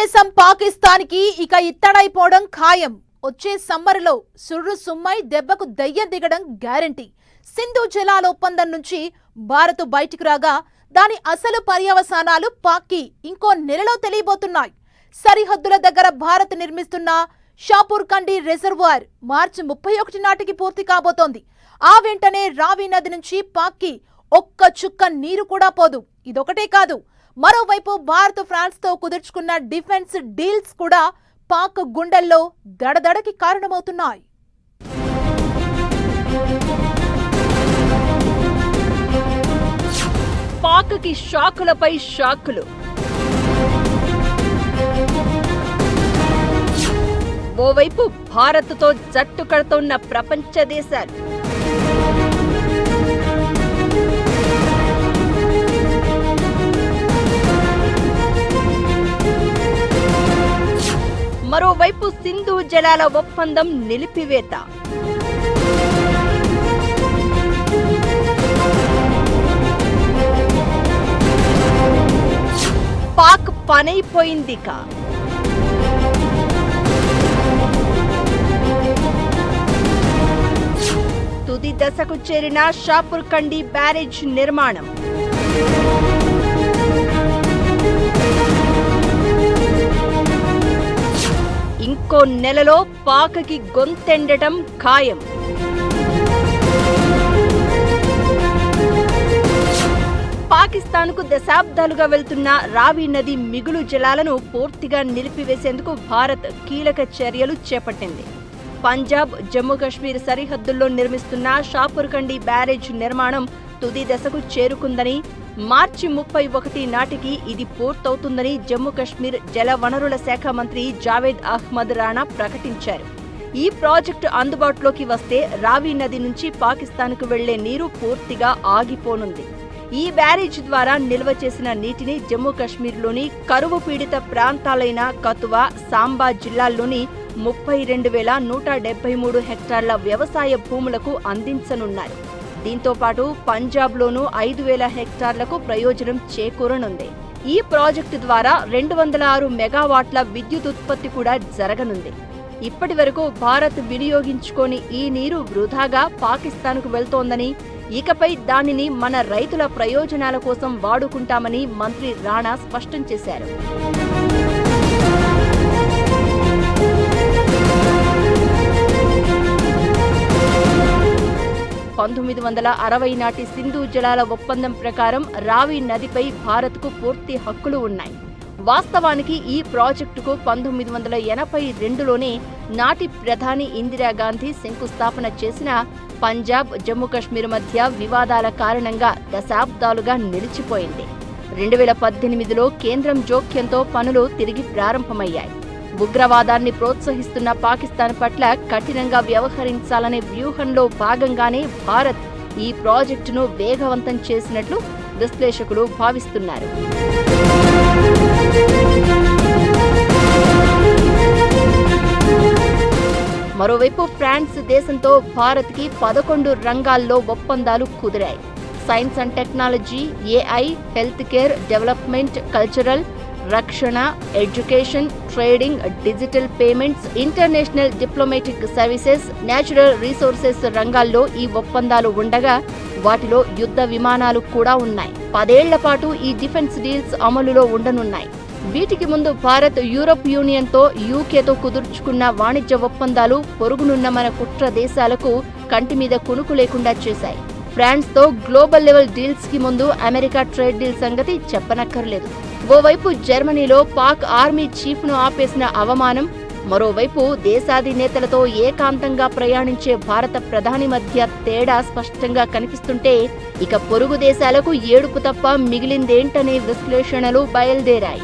దేశం పాకిస్తాన్కి ఇక ఇత్తడైపోవడం ఖాయం. వచ్చే సమ్మర్లో సుర్రు సుమ్మై దెబ్బకు దయ్యం దిగడం గ్యారంటీ. సింధు జలాల ఒప్పందం నుంచి భారత్ బయటికి రాగా దాని అసలు పర్యవసానాలు పాక్కి ఇంకో నెలలో తెలియబోతున్నాయి. సరిహద్దుల దగ్గర భారత్ నిర్మిస్తున్న షాపూర్ కండి రిజర్వాయర్ మార్చి 31 నాటికి పూర్తి కాబోతోంది. ఆ వెంటనే రావి నది నుంచి పాక్కి ఒక్క చుక్క నీరు కూడా పోదు. ఇదొకటే కాదు, మరోవైపు భారత్ ఫ్రాన్స్ తో కుదుర్చుకున్న డిఫెన్స్ డీల్స్ కూడా పాక్ గుండెల్లో దడదడకి కారణమవుతున్నాయి. పాక్కి షాకులపై షాకులు. ఓవైపు భారత్తో జట్టు కడుతున్న ప్రపంచ దేశాలు. మరోవైపు సింధు జలాల ఒప్పందం నిలిపివేత. పాక్ పనైపోయిందిక. తుది దశకు చేరిన షాపూర్ కండి బ్యారేజ్ నిర్మాణం. ఇంకో నెలలో పాక్కి గొంతెండటం ఖాయం. పాకిస్తాన్కు దశాబ్దాలుగా వెళ్తున్న రావి నది మిగులు జలాలను పూర్తిగా నిలిపివేసేందుకు భారత్ కీలక చర్యలు చేపట్టింది. పంజాబ్, జమ్మూ కాశ్మీర్ సరిహద్దుల్లో నిర్మిస్తున్న షాపూర్ కండి బ్యారేజ్ నిర్మాణం తుది దశకు చేరుకుందని, మార్చి 31 నాటికి ఇది పూర్తవుతుందని జమ్మూ కాశ్మీర్ జల వనరుల శాఖ మంత్రి జావేద్ అహ్మద్ రాణా ప్రకటించారు. ఈ ప్రాజెక్టు అందుబాటులోకి వస్తే రావి నది నుంచి పాకిస్తాన్కు వెళ్లే నీరు పూర్తిగా ఆగిపోనుంది. ఈ బ్యారేజ్ ద్వారా నిల్వ చేసిన నీటిని జమ్మూ కాశ్మీర్లోని కరువు పీడిత ప్రాంతాలైన కతువా, సాంబా జిల్లాల్లోని 32,173 హెక్టార్ల వ్యవసాయ భూములకు అందించనున్నారు. దీంతో పాటు పంజాబ్లోనూ 5,000 హెక్టార్లకు ప్రయోజనం చేకూరనుంది. ఈ ప్రాజెక్టు ద్వారా 206 మెగావాట్ల విద్యుత్ ఉత్పత్తి కూడా జరగనుంది. ఇప్పటి వరకు భారత్ వినియోగించుకోని ఈ నీరు వృధాగా పాకిస్తాన్కు వెళ్తోందని, ఇకపై దానిని మన రైతుల ప్రయోజనాల కోసం వాడుకుంటామని మంత్రి రాణా స్పష్టం చేశారు. 1960 నాటి సింధు జలాల ఒప్పందం ప్రకారం రావి నదిపై భారత్కు పూర్తి హక్కులు ఉన్నాయి. వాస్తవానికి ఈ ప్రాజెక్టుకు 1982లోనే నాటి ప్రధాని ఇందిరాగాంధీ శంకుస్థాపన చేసిన పంజాబ్, జమ్మూ కాశ్మీర్ మధ్య వివాదాల కారణంగా దశాబ్దాలుగా నిలిచిపోయింది. 2018లో కేంద్రం జోక్యంతో పనులు తిరిగి ప్రారంభమయ్యాయి. ఉగ్రవాదాన్ని ప్రోత్సహిస్తున్న పాకిస్తాన్ పట్ల కఠినంగా వ్యవహరించాలనే వ్యూహంలో భాగంగానే భారత్ ఈ ప్రాజెక్టును వేగవంతం చేసినట్లు విశ్లేషకులు భావిస్తున్నారు. మరోవైపు ఫ్రాన్స్ దేశంతో భారత్కి 11 రంగాల్లో ఒప్పందాలు కుదిరాయి. Science and technology, AI, health care, development, cultural, రక్షణ, education, trading, digital payments, international diplomatic services, natural resources రంగాల్లో ఈ ఒప్పందాలు ఉండగా వాటిలో యుద్ధ విమానాలు కూడా ఉన్నాయి. 10 ఏళ్ల పాటు ఈ డిఫెన్స్ డీల్స్ అమలులో ఉండనున్నాయి. వీటికి ముందు భారత్ యూరోప్ యూనియన్తో, యూకేతో కుదుర్చుకున్న వాణిజ్య ఒప్పందాలు పొరుగునున్న మన కుట్ర దేశాలకు కంటి మీద కునుకు లేకుండా చేశాయి. ఫ్రాన్స్తో గ్లోబల్ లెవెల్ డీల్స్ కి ముందు అమెరికా ట్రేడ్ డీల్ సంగతి చెప్పనక్కర్లేదు. ఓవైపు జర్మనీలో పాక్ ఆర్మీ చీఫ్ను ఆపేసిన అవమానం, మరోవైపు దేశాధినేతలతో ఏకాంతంగా ప్రయాణించే భారత ప్రధాని మధ్య తేడా స్పష్టంగా కనిపిస్తుంటే ఇక పొరుగు దేశాలకు ఏడుపు తప్ప మిగిలిందేంటనే విశ్లేషణలు బయలుదేరాయి.